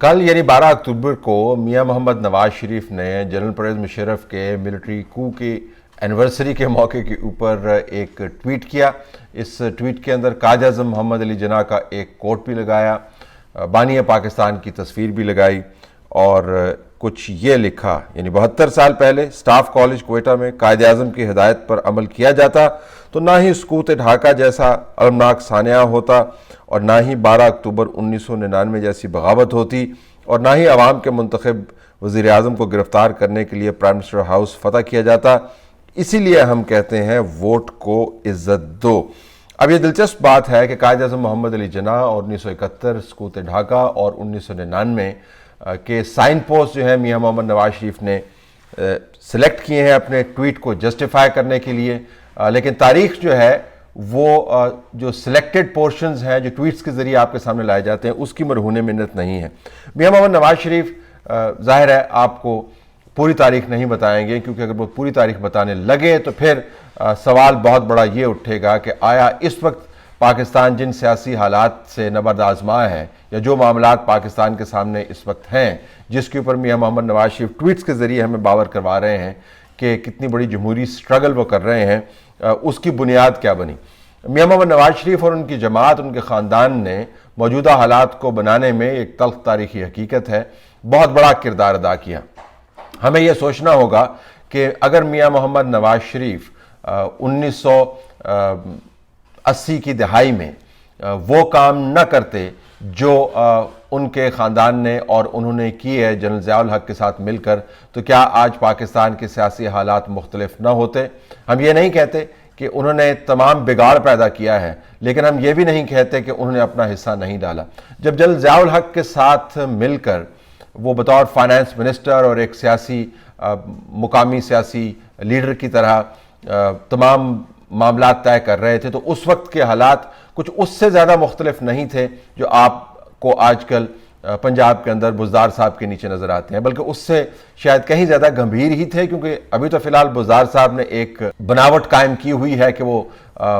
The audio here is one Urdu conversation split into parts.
کل یعنی 12 اکتوبر کو میاں محمد نواز شریف نے جنرل پرویز مشرف کے ملٹری کو کی اینیورسری کے موقع کے اوپر ایک ٹویٹ کیا۔ اس ٹویٹ کے اندر قائد اعظم محمد علی جناح کا ایک کوٹ بھی لگایا، بانی پاکستان کی تصویر بھی لگائی اور کچھ یہ لکھا، یعنی 72 سال پہلے سٹاف کالج کوئٹہ میں قائد اعظم کی ہدایت پر عمل کیا جاتا تو نہ ہی سقوط ڈھاکہ جیسا المناک سانحہ ہوتا اور نہ ہی 12 اکتوبر 1999 جیسی بغاوت ہوتی اور نہ ہی عوام کے منتخب وزیر اعظم کو گرفتار کرنے کے لیے پرائم منسٹر ہاؤس فتح کیا جاتا۔ اسی لیے ہم کہتے ہیں ووٹ کو عزت دو۔ اب یہ دلچسپ بات ہے کہ قائد اعظم محمد علی جناح اور 1971 سقوط ڈھاکہ اور 1999 کے سائن پوسٹ جو ہیں میاں محمد نواز شریف نے سلیکٹ کیے ہیں اپنے ٹویٹ کو جسٹیفائی کرنے کے لیے، لیکن تاریخ جو ہے وہ جو سلیکٹڈ پورشنز ہیں جو ٹویٹس کے ذریعے آپ کے سامنے لائے جاتے ہیں اس کی مرہون منت نہیں ہے۔ میاں محمد نواز شریف ظاہر ہے آپ کو پوری تاریخ نہیں بتائیں گے، کیونکہ اگر وہ پوری تاریخ بتانے لگے تو پھر سوال بہت بڑا یہ اٹھے گا کہ آیا اس وقت پاکستان جن سیاسی حالات سے نبرد آزما ہے یا جو معاملات پاکستان کے سامنے اس وقت ہیں جس کے اوپر میاں محمد نواز شریف ٹویٹس کے ذریعے ہمیں باور کروا رہے ہیں کہ کتنی بڑی جمہوری سٹرگل وہ کر رہے ہیں، اس کی بنیاد کیا بنی۔ میاں محمد نواز شریف اور ان کی جماعت، ان کے خاندان نے موجودہ حالات کو بنانے میں ایک تلخ تاریخی حقیقت ہے بہت بڑا کردار ادا کیا۔ ہمیں یہ سوچنا ہوگا کہ اگر میاں محمد نواز شریف 1980 کی دہائی میں وہ کام نہ کرتے جو ان کے خاندان نے اور انہوں نے کی ہے جنرل ضیاء الحق کے ساتھ مل کر، تو کیا آج پاکستان کے سیاسی حالات مختلف نہ ہوتے؟ ہم یہ نہیں کہتے کہ انہوں نے تمام بگاڑ پیدا کیا ہے، لیکن ہم یہ بھی نہیں کہتے کہ انہوں نے اپنا حصہ نہیں ڈالا۔ جب جنرل ضیاء الحق کے ساتھ مل کر وہ بطور فائنانس منسٹر اور ایک مقامی سیاسی لیڈر کی طرح تمام معاملات طے کر رہے تھے تو اس وقت کے حالات کچھ اس سے زیادہ مختلف نہیں تھے جو آپ کو آج کل پنجاب کے اندر بزدار صاحب کے نیچے نظر آتے ہیں، بلکہ اس سے شاید کہیں زیادہ گمبھیر ہی تھے، کیونکہ ابھی تو فی الحال بزدار صاحب نے ایک بناوٹ قائم کی ہوئی ہے کہ وہ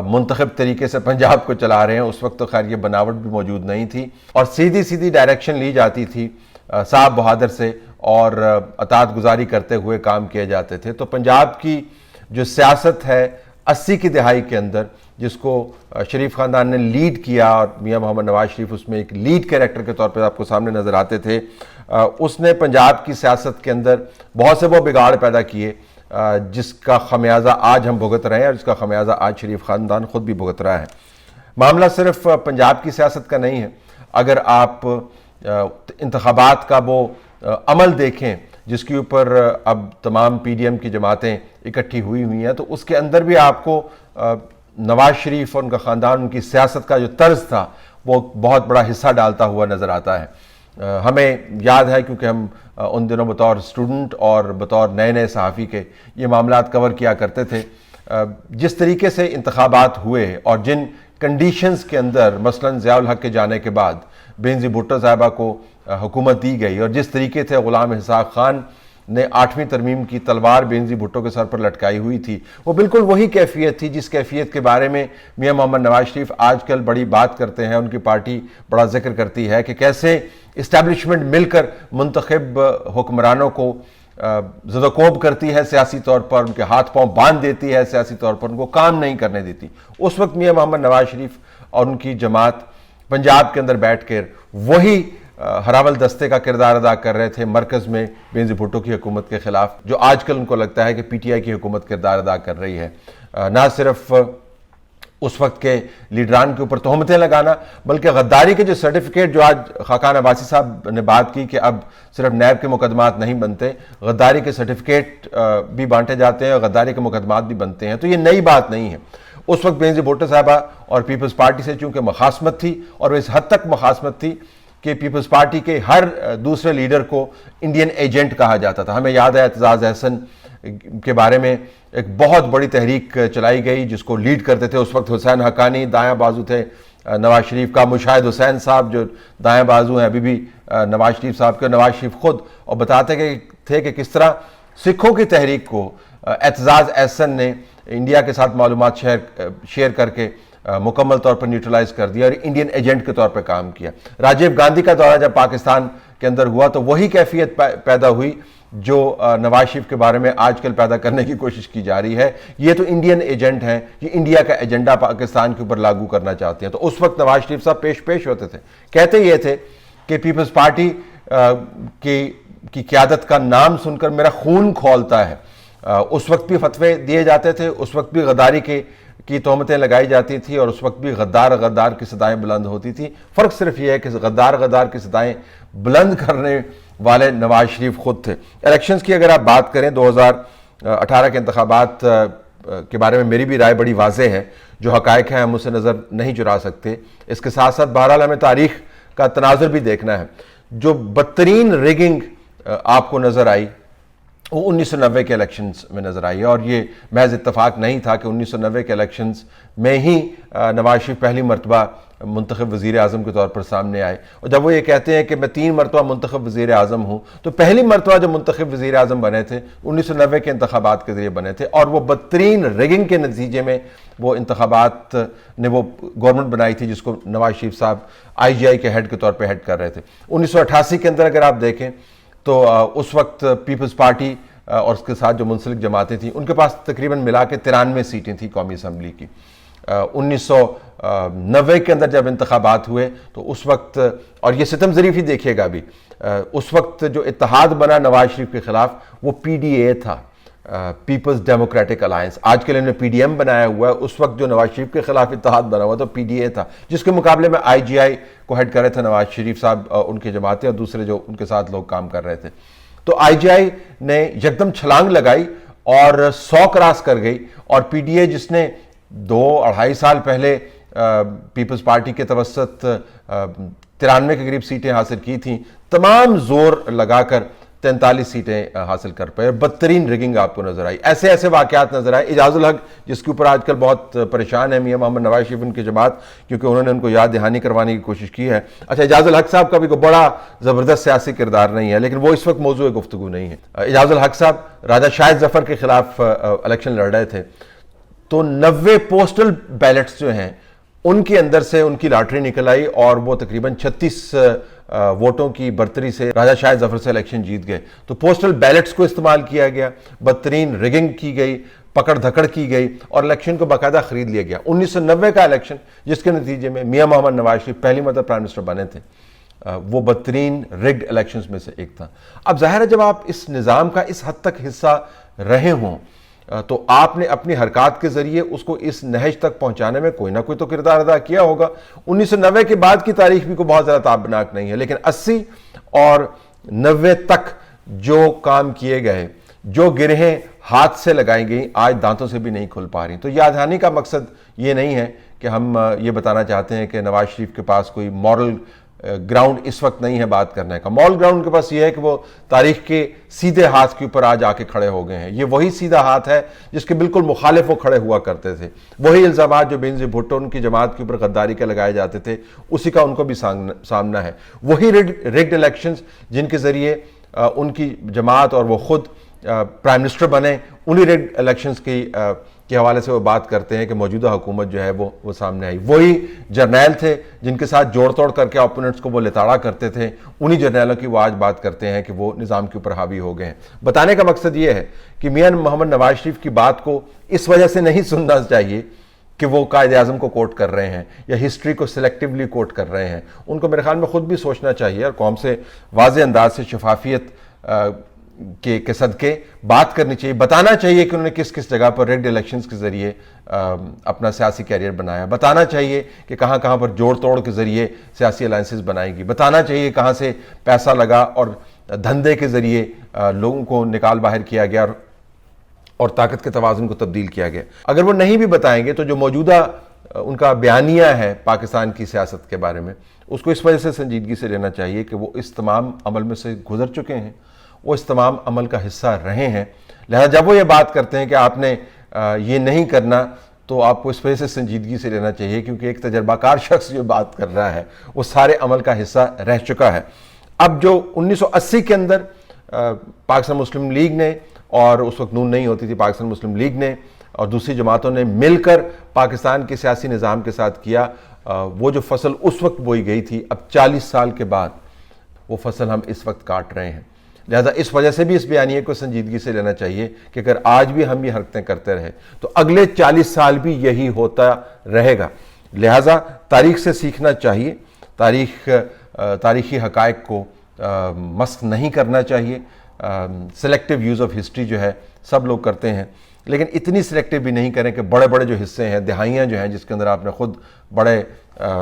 منتخب طریقے سے پنجاب کو چلا رہے ہیں۔ اس وقت تو خیر یہ بناوٹ بھی موجود نہیں تھی اور سیدھی ڈائریکشن لی جاتی تھی صاحب بہادر سے اور اطاعت گزاری کرتے ہوئے کام کیے جاتے تھے۔ تو پنجاب کی جو سیاست ہے 80 کی دہائی کے اندر جس کو شریف خاندان نے لیڈ کیا اور میاں محمد نواز شریف اس میں ایک لیڈ کیریکٹر کے طور پر آپ کو سامنے نظر آتے تھے، اس نے پنجاب کی سیاست کے اندر بہت سے وہ بگاڑ پیدا کیے جس کا خمیازہ آج ہم بھگت رہے ہیں اور جس کا خمیازہ آج شریف خاندان خود بھی بھگت رہا ہے۔ معاملہ صرف پنجاب کی سیاست کا نہیں ہے۔ اگر آپ انتخابات کا وہ عمل دیکھیں جس کے اوپر اب تمام پی ڈی ایم کی جماعتیں اکٹھی ہوئی ہیں تو اس کے اندر بھی آپ کو نواز شریف اور ان کا خاندان، ان کی سیاست کا جو طرز تھا وہ بہت بڑا حصہ ڈالتا ہوا نظر آتا ہے۔ ہمیں یاد ہے کیونکہ ہم ان دنوں بطور اسٹوڈنٹ اور بطور نئے صحافی کے یہ معاملات کور کیا کرتے تھے، جس طریقے سے انتخابات ہوئے اور جن کنڈیشنز کے اندر مثلاً ضیاء الحق کے جانے کے بعد بینظیر بھٹو صاحبہ کو حکومت دی گئی اور جس طریقے سے غلام اسحاق خان نے 8ویں ترمیم کی تلوار بینظیر بھٹو کے سر پر لٹکائی ہوئی تھی، وہ بالکل وہی کیفیت تھی جس کیفیت کے بارے میں میاں محمد نواز شریف آج کل بڑی بات کرتے ہیں، ان کی پارٹی بڑا ذکر کرتی ہے کہ کیسے اسٹیبلشمنٹ مل کر منتخب حکمرانوں کو زد و کوب کرتی ہے سیاسی طور پر، ان کے ہاتھ پاؤں باندھ دیتی ہے سیاسی طور پر، ان کو کام نہیں کرنے دیتی۔ اس وقت میاں محمد نواز شریف اور ان کی جماعت پنجاب کے اندر بیٹھ کر وہی ہراول دستے کا کردار ادا کر رہے تھے مرکز میں بینظیر بھٹو کی حکومت کے خلاف، جو آج کل ان کو لگتا ہے کہ پی ٹی آئی کی حکومت کردار ادا کر رہی ہے۔ نہ صرف اس وقت کے لیڈران کے اوپر تہمتیں لگانا بلکہ غداری کے جو سرٹیفکیٹ جو آج خاقان عباسی صاحب نے بات کی کہ اب صرف نیب کے مقدمات نہیں بنتے، غداری کے سرٹیفکیٹ بھی بانٹے جاتے ہیں اور غداری کے مقدمات بھی بنتے ہیں، تو یہ نئی بات نہیں ہے۔ اس وقت بینظیر بھٹو صاحبہ اور پیپلز پارٹی سے چونکہ مخاصمت تھی اور وہ اس حد تک مخاصمت تھی کہ پیپلز پارٹی کے ہر دوسرے لیڈر کو انڈین ایجنٹ کہا جاتا تھا۔ ہمیں یاد ہے اعتزاز احسن کے بارے میں ایک بہت بڑی تحریک چلائی گئی جس کو لیڈ کرتے تھے اس وقت حسین حقانی، دایاں بازو تھے نواز شریف کا، مشاہد حسین صاحب جو دایاں بازو ہیں ابھی بھی نواز شریف صاحب کے، نواز شریف خود، اور بتاتے تھے کہ کس طرح سکھوں کی تحریک کو اعتزاز احسن نے انڈیا کے ساتھ معلومات شیئر کر کے مکمل طور پر نیوٹرلائز کر دیا اور انڈین ایجنٹ کے طور پر کام کیا۔ راجیو گاندھی کا دورہ جب پاکستان کے اندر ہوا تو وہی کیفیت پیدا ہوئی جو نواز شریف کے بارے میں آج کل پیدا کرنے کی کوشش کی جا رہی ہے. یہ تو انڈین ایجنٹ ہیں, یہ انڈیا کا ایجنڈا پاکستان کے اوپر لاگو کرنا چاہتے ہیں. تو اس وقت نواز شریف صاحب پیش ہوتے تھے, کہتے یہ تھے کہ پیپلز پارٹی کی قیادت کا نام سن کر میرا خون کھولتا ہے. اس وقت بھی فتوے دیے جاتے تھے, اس وقت بھی غداری کی تہمتیں لگائی جاتی تھی, اور اس وقت بھی غدار کی صدائیں بلند ہوتی تھی. فرق صرف یہ ہے کہ غدار کی صدائیں بلند کرنے والے نواز شریف خود تھے. الیکشنز کی اگر آپ بات کریں, 2018 کے انتخابات کے بارے میں میری بھی رائے بڑی واضح ہے. جو حقائق ہیں ہم اسے نظر نہیں چرا سکتے. اس کے ساتھ ساتھ بہرحال ہمیں تاریخ کا تناظر بھی دیکھنا ہے. جو بدترین ریگنگ آپ کو نظر آئی وہ 1990 کے الیکشنز میں نظر آئی ہے, اور یہ محض اتفاق نہیں تھا کہ 1990 کے الیکشنز میں ہی نواز شریف پہلی مرتبہ منتخب وزیر اعظم کے طور پر سامنے آئے. اور جب وہ یہ کہتے ہیں کہ میں 3 مرتبہ منتخب وزیر اعظم ہوں, تو پہلی مرتبہ جو منتخب وزیر اعظم بنے تھے 1990 کے انتخابات کے ذریعے بنے تھے, اور وہ بدترین ریگنگ کے نتیجے میں وہ انتخابات نے وہ گورنمنٹ بنائی تھی جس کو نواز شریف صاحب IGI کے ہیڈ کے طور پہ ہیڈ کر رہے تھے. 1988 کے اندر اگر آپ دیکھیں تو اس وقت پیپلز پارٹی اور اس کے ساتھ جو منسلک جماعتیں تھیں ان کے پاس تقریباً ملا کے 93 سیٹیں تھیں قومی اسمبلی کی. 1990 کے اندر جب انتخابات ہوئے تو اس وقت, اور یہ ستم ظریف ہی دیکھیے گا بھی, اس وقت جو اتحاد بنا نواز شریف کے خلاف وہ PDA تھا, پیپلز ڈیموکریٹک الائنس. آج کے لیے انہوں نے PDM بنایا ہوا ہے. اس وقت جو نواز شریف کے خلاف اتحاد بنا ہوا تو PDA تھا, جس کے مقابلے میں IGI کو ہیڈ کر رہے تھے نواز شریف صاحب, ان کے جماعتیں اور دوسرے جو ان کے ساتھ لوگ کام کر رہے تھے. تو IGI نے یکدم چھلانگ لگائی اور 100 کراس کر گئی, اور PDA جس نے 2-2.5 سال پہلے پیپلز پارٹی کے توسط 93 کے قریب سیٹیں حاصل کی تھیں, تمام زور لگا کر 43 سیٹیں حاصل کر پائے. بدترین ریگنگ آپ کو نظر آئی. ایسے واقعات نظر آئے. اعجاز الحق جس کے اوپر آج کل بہت پریشان ہے میاں محمد نواز شریف ان کی جماعت, کیونکہ انہوں نے ان کو یاد دہانی کروانے کی کوشش کی ہے. اچھا, اعجاز الحق صاحب کا بھی کوئی بڑا زبردست سیاسی کردار نہیں ہے, لیکن وہ اس وقت موضوع گفتگو نہیں ہے. اعجاز الحق صاحب راجہ شاہد ظفر کے خلاف الیکشن لڑ رہے تھے, تو 90 پوسٹل بیلٹس جو ہیں ان کے اندر سے ان کی لاٹری نکل آئی, اور وہ تقریباً 36 ووٹوں کی برتری سے راجہ شاہد ظفر سے الیکشن جیت گئے. تو پوسٹل بیلٹس کو استعمال کیا گیا, بدترین ریگنگ کی گئی, پکڑ دھکڑ کی گئی, اور الیکشن کو باقاعدہ خرید لیا گیا. 1990 کا الیکشن جس کے نتیجے میں میاں محمد نواز شریف پہلی مرتبہ پرائم منسٹر بنے تھے, وہ بدترین ریگڈ الیکشنز میں سے ایک تھا. اب ظاہر ہے جب آپ اس نظام کا اس حد تک حصہ رہے ہوں تو آپ نے اپنی حرکات کے ذریعے اس کو اس نہج تک پہنچانے میں کوئی نہ کوئی تو کردار ادا کیا ہوگا. 1990 کے بعد کی تاریخ بھی کوئی بہت زیادہ تابناک نہیں ہے, لیکن 80 اور 90 تک جو کام کیے گئے, جو گرہیں ہاتھ سے لگائی گئیں, آج دانتوں سے بھی نہیں کھل پا رہی. تو یاد دہانی کا مقصد یہ نہیں ہے کہ ہم یہ بتانا چاہتے ہیں کہ نواز شریف کے پاس کوئی مورل گراؤنڈ اس وقت نہیں ہے بات کرنے کا. مورل گراؤنڈ کے پاس یہ ہے کہ وہ تاریخ کے سیدھے ہاتھ کے اوپر آج آ کے کھڑے ہو گئے ہیں. یہ وہی سیدھا ہاتھ ہے جس کے بالکل مخالف وہ کھڑے ہوا کرتے تھے. وہی الزامات جو بینظیر بھٹو ان کی جماعت کے اوپر غداری کے لگائے جاتے تھے, اسی کا ان کو بھی سامنا ہے. وہی ریگڈ الیکشنز جن کے ذریعے ان کی جماعت اور وہ خود پرائم منسٹر بنے, انہی ریگڈ الیکشنز کے حوالے سے وہ بات کرتے ہیں کہ موجودہ حکومت جو ہے وہ سامنے آئی. وہی جرنیل تھے جن کے ساتھ جوڑ توڑ کر کے اپوننٹس کو وہ لتاڑا کرتے تھے, انہی جرنیلوں کی وہ آج بات کرتے ہیں کہ وہ نظام کے اوپر حاوی ہو گئے ہیں. بتانے کا مقصد یہ ہے کہ میاں محمد نواز شریف کی بات کو اس وجہ سے نہیں سننا چاہیے کہ وہ قائد اعظم کو کوٹ کر رہے ہیں یا ہسٹری کو سلیکٹیولی کوٹ کر رہے ہیں. ان کو میرے خیال میں خود بھی سوچنا چاہیے اور قوم سے واضح انداز سے شفافیت کے صدقے بات کرنی چاہیے. بتانا چاہیے کہ انہوں نے کس کس جگہ پر ریگڈ الیکشنز کے ذریعے اپنا سیاسی کیریئر بنایا. بتانا چاہیے کہ کہاں کہاں پر جوڑ توڑ کے ذریعے سیاسی الائنسز بنائی گئی. بتانا چاہیے کہاں سے پیسہ لگا اور دھندے کے ذریعے لوگوں کو نکال باہر کیا گیا اور طاقت کے توازن کو تبدیل کیا گیا. اگر وہ نہیں بھی بتائیں گے تو جو موجودہ ان کا بیانیہ ہے پاکستان کی سیاست کے بارے میں, اس کو اس وجہ سے سنجیدگی سے لینا چاہیے کہ وہ اس تمام عمل میں سے گزر چکے ہیں, وہ اس تمام عمل کا حصہ رہے ہیں. لہذا جب وہ یہ بات کرتے ہیں کہ آپ نے یہ نہیں کرنا, تو آپ کو اس وجہ سے سنجیدگی سے لینا چاہیے کیونکہ ایک تجربہ کار شخص جو بات کر رہا ہے وہ سارے عمل کا حصہ رہ چکا ہے. اب جو 1980 کے اندر پاکستان مسلم لیگ نے, اور اس وقت نون نہیں ہوتی تھی, پاکستان مسلم لیگ نے اور دوسری جماعتوں نے مل کر پاکستان کے سیاسی نظام کے ساتھ کیا, وہ جو فصل اس وقت بوئی گئی تھی, اب 40 سال کے بعد وہ فصل ہم اس وقت کاٹ رہے ہیں۔ لہذا اس وجہ سے بھی اس بیانیے کو سنجیدگی سے لینا چاہیے کہ اگر آج بھی ہم یہ حرکتیں کرتے رہے تو اگلے 40 سال بھی یہی ہوتا رہے گا۔ لہذا تاریخ سے سیکھنا چاہیے، تاریخی حقائق کو مسخ نہیں کرنا چاہیے۔ سلیکٹیو یوز آف ہسٹری جو ہے سب لوگ کرتے ہیں، لیکن اتنی سلیکٹیو بھی نہیں کریں کہ بڑے بڑے جو حصے ہیں، دہائیاں جو ہیں جس کے اندر آپ نے خود بڑے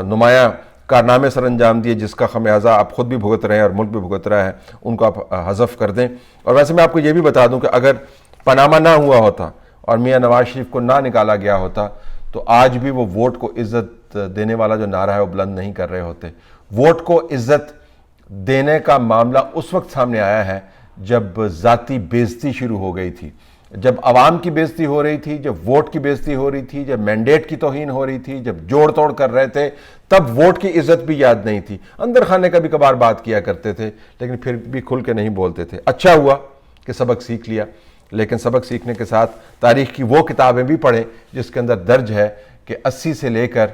نمایاں کارنامے سر انجام دیے، جس کا خمیازہ آپ خود بھی بھگت رہے ہیں اور ملک بھی بھگت رہا ہے، ان کو آپ حذف کر دیں۔ اور ویسے میں آپ کو یہ بھی بتا دوں کہ اگر پاناما نہ ہوا ہوتا اور میاں نواز شریف کو نہ نکالا گیا ہوتا تو آج بھی وہ ووٹ کو عزت دینے والا جو نعرہ ہے وہ بلند نہیں کر رہے ہوتے۔ ووٹ کو عزت دینے کا معاملہ اس وقت سامنے آیا ہے جب ذاتی بے عزتی شروع ہو گئی تھی، جب عوام کی بے عزتی ہو رہی تھی، جب ووٹ کی بے عزتی ہو رہی تھی، جب مینڈیٹ کی توہین ہو رہی تھی، جب جوڑ توڑ کر رہے تھے، تب ووٹ کی عزت بھی یاد نہیں تھی۔ اندر خانے کا بھی کبھار بات کیا کرتے تھے لیکن پھر بھی کھل کے نہیں بولتے تھے۔ اچھا ہوا کہ سبق سیکھ لیا، لیکن سبق سیکھنے کے ساتھ تاریخ کی وہ کتابیں بھی پڑھیں جس کے اندر درج ہے کہ 80 سے لے کر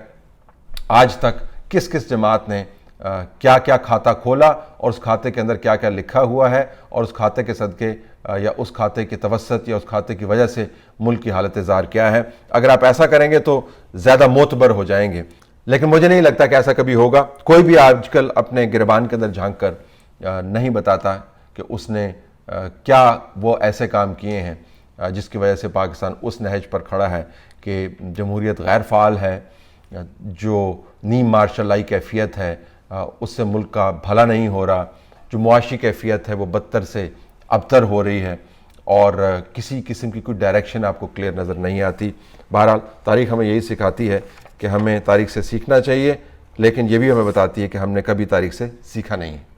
آج تک کس کس جماعت نے کیا کیا کھاتا کھولا اور اس کھاتے کے اندر کیا کیا لکھا ہوا ہے، اور اس کھاتے کے صدقے یا اس کھاتے کے توسط یا اس کھاتے کی وجہ سے ملک کی حالت زار کیا ہے۔ اگر آپ ایسا کریں گے تو زیادہ معتبر ہو جائیں گے، لیکن مجھے نہیں لگتا کہ ایسا کبھی ہوگا۔ کوئی بھی آج کل اپنے گریبان کے اندر جھانک کر نہیں بتاتا کہ اس نے کیا وہ ایسے کام کیے ہیں جس کی وجہ سے پاکستان اس نہج پر کھڑا ہے کہ جمہوریت غیر فعال ہے، جو نیم مارشل لائی کیفیت ہے اس سے ملک کا بھلا نہیں ہو رہا، جو معاشی کیفیت ہے وہ بدتر سے ابتر ہو رہی ہے، اور کسی قسم کی کوئی ڈائریکشن آپ کو کلیئر نظر نہیں آتی۔ بہرحال تاریخ ہمیں یہی سکھاتی ہے کہ ہمیں تاریخ سے سیکھنا چاہیے، لیکن یہ بھی ہمیں بتاتی ہے کہ ہم نے کبھی تاریخ سے سیکھا نہیں ہے۔